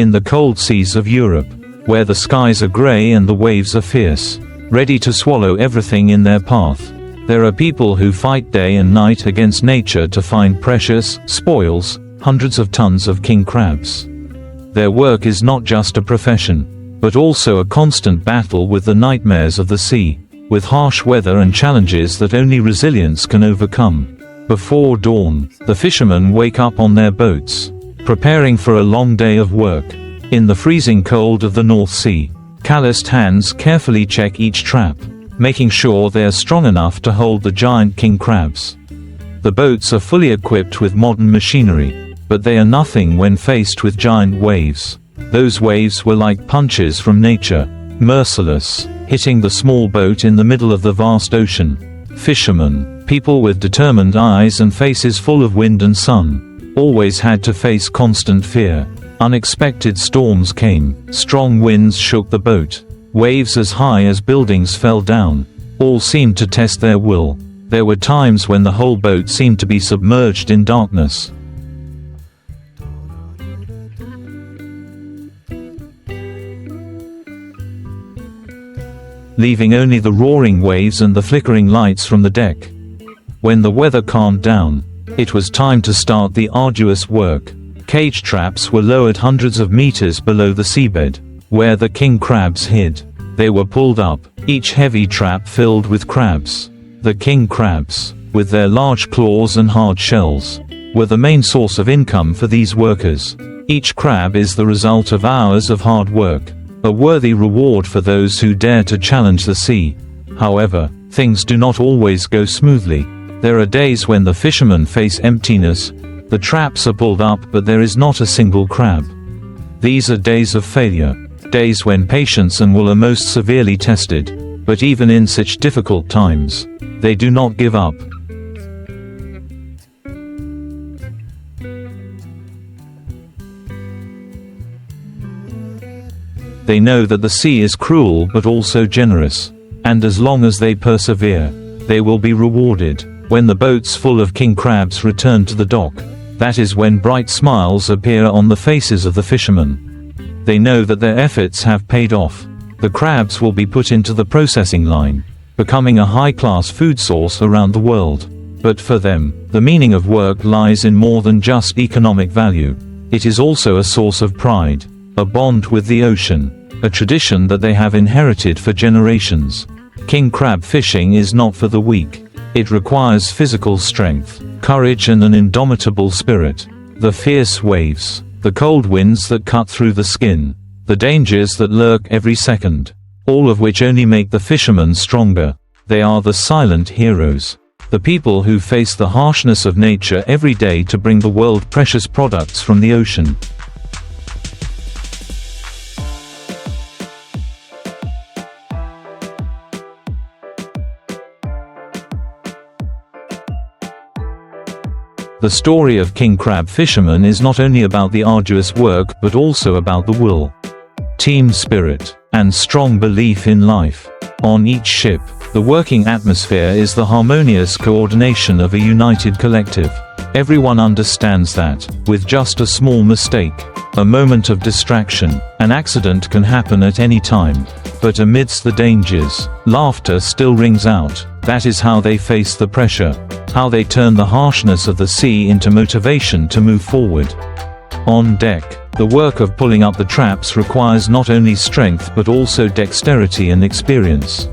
In the cold seas of Europe, where the skies are grey and the waves are fierce, ready to swallow everything in their path, there are people who fight day and night against nature to find precious spoils, hundreds of tons of king crabs. Their work is not just a profession, but also a constant battle with the nightmares of the sea, with harsh weather and challenges that only resilience can overcome. Before dawn, the fishermen wake up on their boats, preparing for a long day of work. In the freezing cold of the North Sea, calloused hands carefully check each trap, making sure they are strong enough to hold the giant king crabs. The boats are fully equipped with modern machinery, but they are nothing when faced with giant waves. Those waves were like punches from nature, merciless, hitting the small boat in the middle of the vast ocean. Fishermen, people with determined eyes and faces full of wind and sun, always had to face constant fear. Unexpected storms came, strong winds shook the boat, waves as high as buildings fell down. All seemed to test their will. There were times when the whole boat seemed to be submerged in darkness. Leaving only the roaring waves and the flickering lights from the deck. When the weather calmed down, it was time to start the arduous work. Cage traps were lowered hundreds of meters below the seabed, where the king crabs hid. They were pulled up, each heavy trap filled with crabs. The king crabs, with their large claws and hard shells, were the main source of income for these workers. Each crab is the result of hours of hard work, a worthy reward for those who dare to challenge the sea. However, things do not always go smoothly. There are days when the fishermen face emptiness. The traps are pulled up but there is not a single crab. These are days of failure, days when patience and will are most severely tested. But even in such difficult times, they do not give up. They know that the sea is cruel but also generous, and as long as they persevere, they will be rewarded. When the boats full of king crabs return to the dock, that is when bright smiles appear on the faces of the fishermen. They know that their efforts have paid off. The crabs will be put into the processing line, becoming a high-class food source around the world. But for them, the meaning of work lies in more than just economic value. It is also a source of pride, a bond with the ocean, a tradition that they have inherited for generations. King crab fishing is not for the weak. It requires physical strength, courage and an indomitable spirit. The fierce waves, the cold winds that cut through the skin, the dangers that lurk every second, all of which only make the fishermen stronger. They are the silent heroes, the people who face the harshness of nature every day to bring the world precious products from the ocean. The story of king crab fishermen is not only about the arduous work but also about the will, team spirit, and strong belief in life. On each ship, the working atmosphere is the harmonious coordination of a united collective. Everyone understands that, with just a small mistake, a moment of distraction, an accident can happen at any time. But amidst the dangers, laughter still rings out. That is how they face the pressure, how they turn the harshness of the sea into motivation to move forward. On deck, the work of pulling up the traps requires not only strength but also dexterity and experience.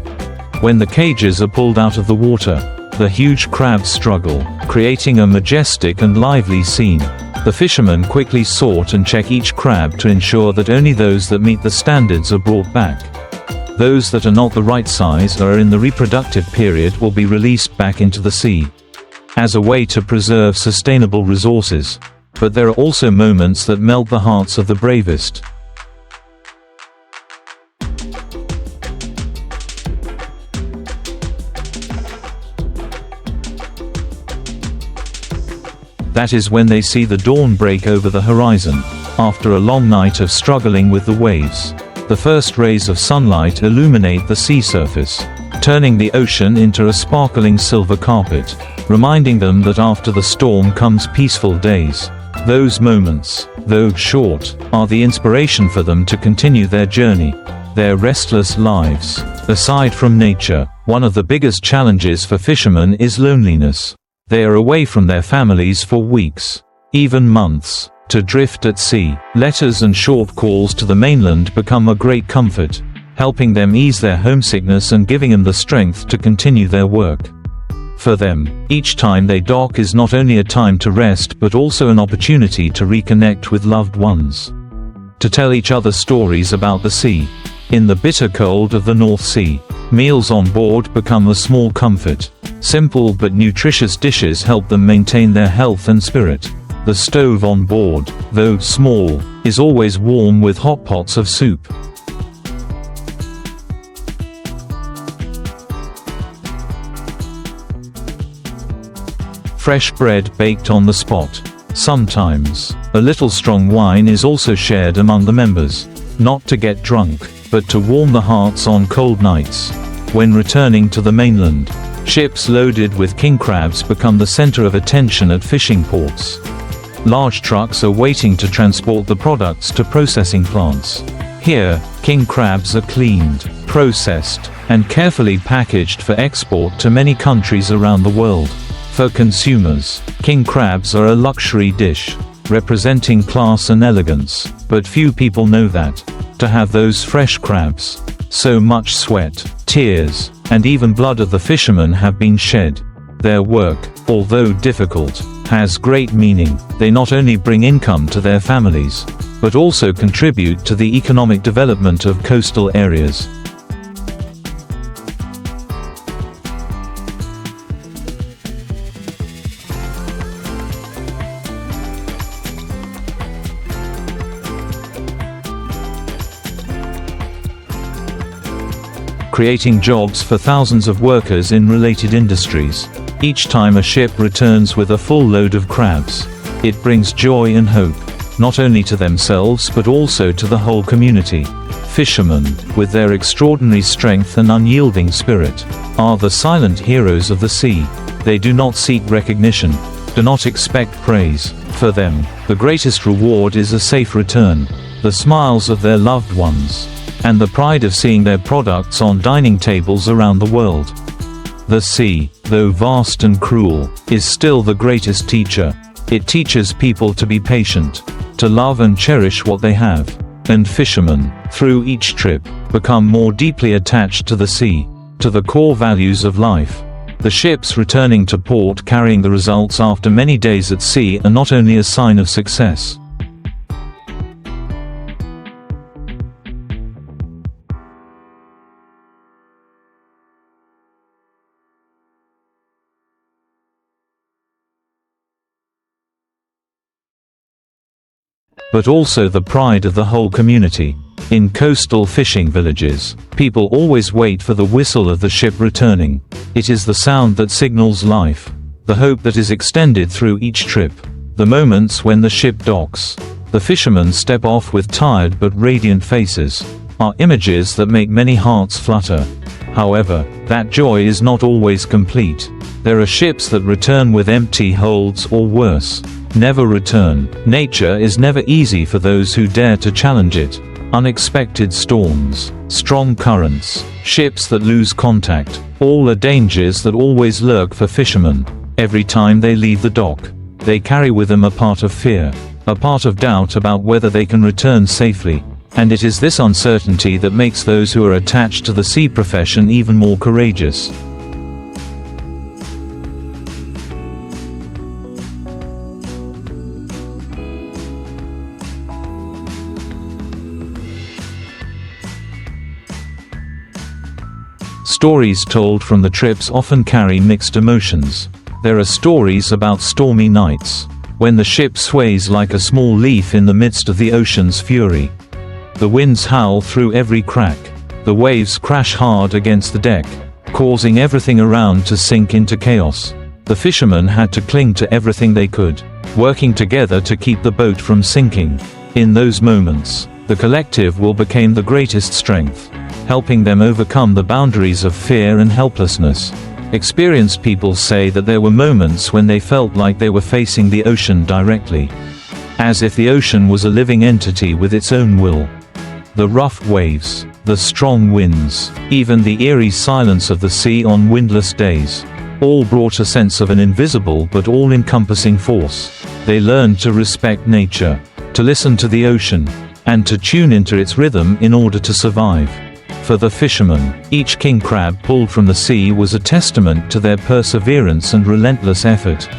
When the cages are pulled out of the water, the huge crabs struggle, creating a majestic and lively scene. The fishermen quickly sort and check each crab to ensure that only those that meet the standards are brought back. Those that are not the right size or are in the reproductive period will be released back into the sea, as a way to preserve sustainable resources. But there are also moments that melt the hearts of the bravest. That is when they see the dawn break over the horizon, after a long night of struggling with the waves. The first rays of sunlight illuminate the sea surface, turning the ocean into a sparkling silver carpet, reminding them that after the storm comes peaceful days. Those moments, though short, are the inspiration for them to continue their journey, their restless lives. Aside from nature, one of the biggest challenges for fishermen is loneliness. They are away from their families for weeks, even months, to drift at sea. Letters and short calls to the mainland become a great comfort, helping them ease their homesickness and giving them the strength to continue their work. For them, each time they dock is not only a time to rest but also an opportunity to reconnect with loved ones. To tell each other stories about the sea. In the bitter cold of the North Sea, meals on board become a small comfort. Simple but nutritious dishes help them maintain their health and spirit. The stove on board, though small, is always warm with hot pots of soup. Fresh bread baked on the spot. Sometimes, a little strong wine is also shared among the members, not to get drunk, but to warm the hearts on cold nights. When returning to the mainland, ships loaded with king crabs become the center of attention at fishing ports. Large trucks are waiting to transport the products to processing plants. Here, king crabs are cleaned, processed, and carefully packaged for export to many countries around the world. For consumers, king crabs are a luxury dish, representing class and elegance, but few people know that. To have those fresh crabs, so much sweat, tears, and even blood of the fishermen have been shed. Their work, although difficult, has great meaning. They not only bring income to their families, but also contribute to the economic development of coastal areas. Creating jobs for thousands of workers in related industries. Each time a ship returns with a full load of crabs, it brings joy and hope, not only to themselves but also to the whole community. Fishermen, with their extraordinary strength and unyielding spirit, are the silent heroes of the sea. They do not seek recognition, do not expect praise. For them, the greatest reward is a safe return, the smiles of their loved ones, and the pride of seeing their products on dining tables around the world. The sea, though vast and cruel, is still the greatest teacher. It teaches people to be patient, to love and cherish what they have. And fishermen, through each trip, become more deeply attached to the sea, to the core values of life. The ships returning to port carrying the results after many days at sea are not only a sign of success, but also the pride of the whole community. In coastal fishing villages, people always wait for the whistle of the ship returning. It is the sound that signals life, the hope that is extended through each trip. The moments when the ship docks, the fishermen step off with tired but radiant faces, are images that make many hearts flutter. However, that joy is not always complete. There are ships that return with empty holds or worse, never return. Nature is never easy for those who dare to challenge it. Unexpected storms, strong currents, ships that lose contact, all are dangers that always lurk for fishermen. Every time they leave the dock, they carry with them a part of fear, a part of doubt about whether they can return safely. And it is this uncertainty that makes those who are attached to the sea profession even more courageous. Stories told from the trips often carry mixed emotions. There are stories about stormy nights, when the ship sways like a small leaf in the midst of the ocean's fury. The winds howl through every crack. The waves crash hard against the deck, causing everything around to sink into chaos. The fishermen had to cling to everything they could, working together to keep the boat from sinking. In those moments, the collective will become the greatest strength, helping them overcome the boundaries of fear and helplessness. Experienced people say that there were moments when they felt like they were facing the ocean directly. as if the ocean was a living entity with its own will. The rough waves, the strong winds, even the eerie silence of the sea on windless days, all brought a sense of an invisible but all-encompassing force. They learned to respect nature, to listen to the ocean, and to tune into its rhythm in order to survive. For the fishermen, each king crab pulled from the sea was a testament to their perseverance and relentless effort.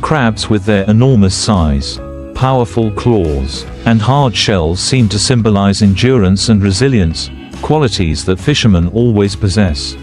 Crabs, with their enormous size, powerful claws, and hard shells, seem to symbolize endurance and resilience, qualities that fishermen always possess.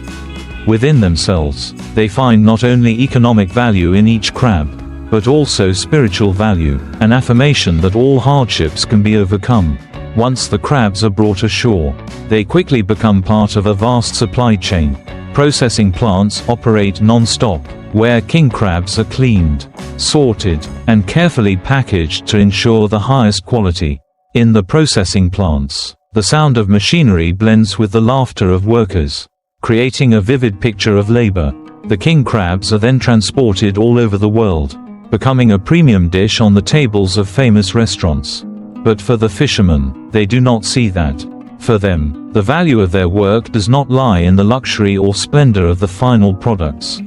Within themselves, they find not only economic value in each crab, but also spiritual value, an affirmation that all hardships can be overcome. Once the crabs are brought ashore, they quickly become part of a vast supply chain. Processing plants operate non-stop, where king crabs are cleaned, sorted, and carefully packaged to ensure the highest quality. In the processing plants, the sound of machinery blends with the laughter of workers, creating a vivid picture of labor. The king crabs are then transported all over the world, becoming a premium dish on the tables of famous restaurants. But for the fishermen, they do not see that. For them, the value of their work does not lie in the luxury or splendor of the final products.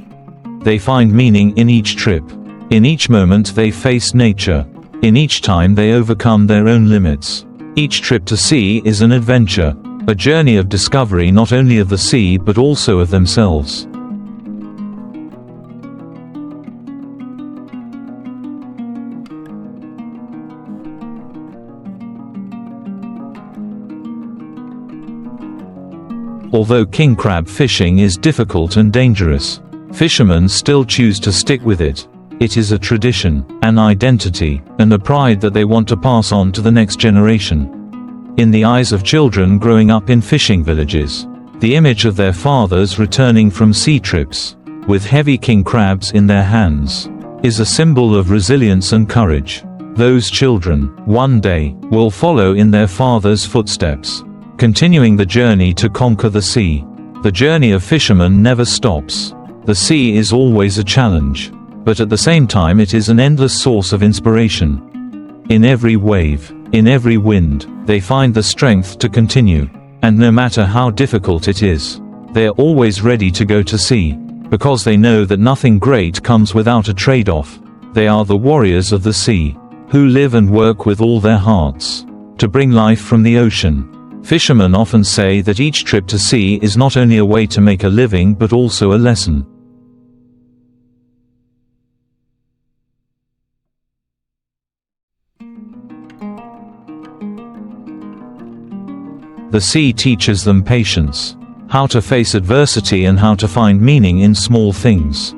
They find meaning in each trip. In each moment they face nature. In each time they overcome their own limits. Each trip to sea is an adventure, a journey of discovery not only of the sea but also of themselves. Although king crab fishing is difficult and dangerous, fishermen still choose to stick with it. It is a tradition, an identity, and a pride that they want to pass on to the next generation. In the eyes of children growing up in fishing villages, the image of their fathers returning from sea trips, with heavy king crabs in their hands, is a symbol of resilience and courage. Those children, one day, will follow in their fathers' footsteps, continuing the journey to conquer the sea. The journey of fishermen never stops. The sea is always a challenge, but at the same time it is an endless source of inspiration. In every wave, in every wind, they find the strength to continue. And no matter how difficult it is, they are always ready to go to sea, because they know that nothing great comes without a trade-off. They are the warriors of the sea, who live and work with all their hearts to bring life from the ocean. Fishermen often say that each trip to sea is not only a way to make a living but also a lesson. The sea teaches them patience, how to face adversity and how to find meaning in small things.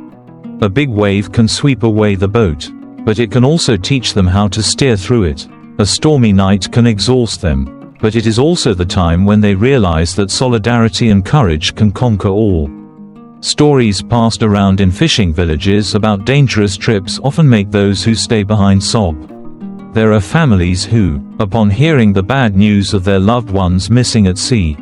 A big wave can sweep away the boat, but it can also teach them how to steer through it. A stormy night can exhaust them, but it is also the time when they realize that solidarity and courage can conquer all. Stories passed around in fishing villages about dangerous trips often make those who stay behind sob. There are families who, upon hearing the bad news of their loved ones missing at sea,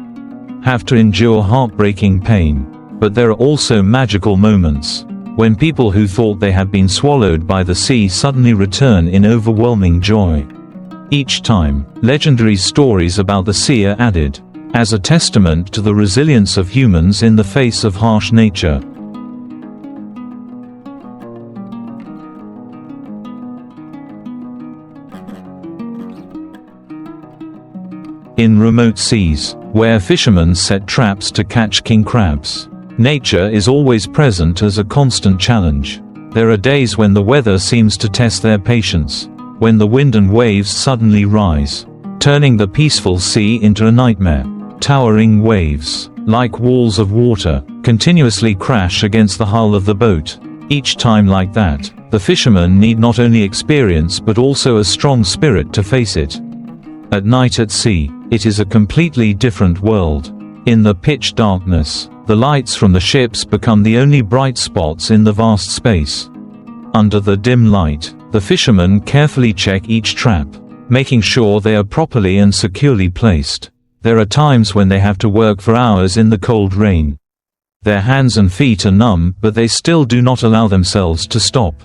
have to endure heartbreaking pain. But there are also magical moments, when people who thought they had been swallowed by the sea suddenly return in overwhelming joy. Each time, legendary stories about the sea are added, as a testament to the resilience of humans in the face of harsh nature. In remote seas, where fishermen set traps to catch king crabs, nature is always present as a constant challenge. There are days when the weather seems to test their patience, when the wind and waves suddenly rise, turning the peaceful sea into a nightmare. Towering waves, like walls of water, continuously crash against the hull of the boat. Each time like that, the fishermen need not only experience but also a strong spirit to face it. At night at sea, it is a completely different world. In the pitch darkness, the lights from the ships become the only bright spots in the vast space. Under the dim light, the fishermen carefully check each trap, making sure they are properly and securely placed. There are times when they have to work for hours in the cold rain. Their hands and feet are numb, but they still do not allow themselves to stop.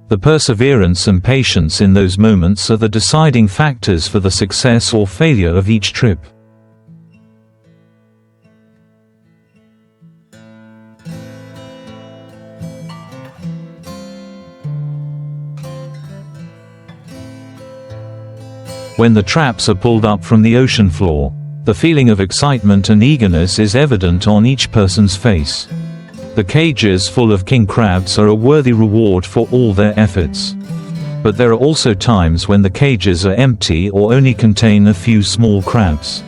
The perseverance and patience in those moments are the deciding factors for the success or failure of each trip. When the traps are pulled up from the ocean floor, the feeling of excitement and eagerness is evident on each person's face. The cages full of king crabs are a worthy reward for all their efforts. But there are also times when the cages are empty or only contain a few small crabs,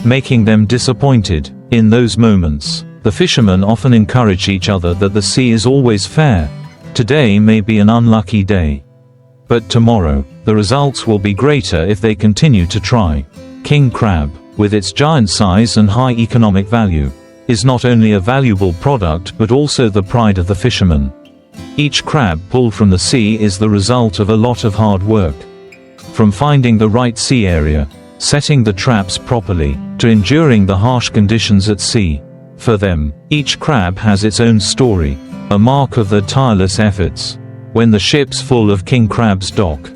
making them disappointed. In those moments, the fishermen often encourage each other that the sea is always fair. Today may be an unlucky day, but tomorrow, the results will be greater if they continue to try. King crab, with its giant size and high economic value, is not only a valuable product but also the pride of the fishermen. Each crab pulled from the sea is the result of a lot of hard work. From finding the right sea area, setting the traps properly, to enduring the harsh conditions at sea. For them, each crab has its own story, a mark of their tireless efforts. When the ships full of king crabs dock,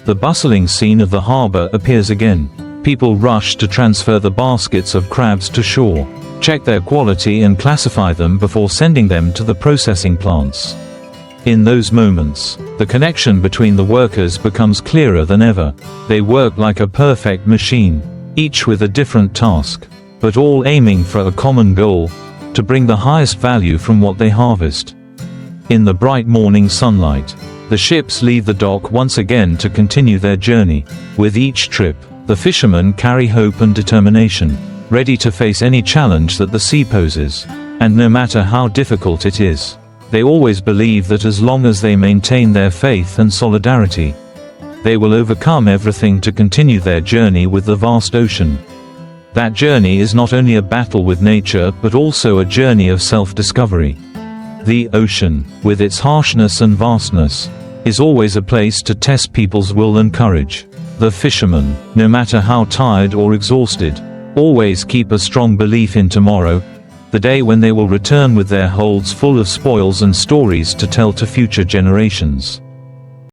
the bustling scene of the harbor appears again. People rush to transfer the baskets of crabs to shore, check their quality and classify them before sending them to the processing plants. In those moments, the connection between the workers becomes clearer than ever. They work like a perfect machine, each with a different task, but all aiming for a common goal, to bring the highest value from what they harvest. In the bright morning sunlight, the ships leave the dock once again to continue their journey. With each trip, the fishermen carry hope and determination, ready to face any challenge that the sea poses. And no matter how difficult it is, they always believe that as long as they maintain their faith and solidarity, they will overcome everything to continue their journey with the vast ocean. That journey is not only a battle with nature but also a journey of self-discovery. The ocean, with its harshness and vastness, is always a place to test people's will and courage. The fishermen, no matter how tired or exhausted, always keep a strong belief in tomorrow, the day when they will return with their holds full of spoils and stories to tell to future generations.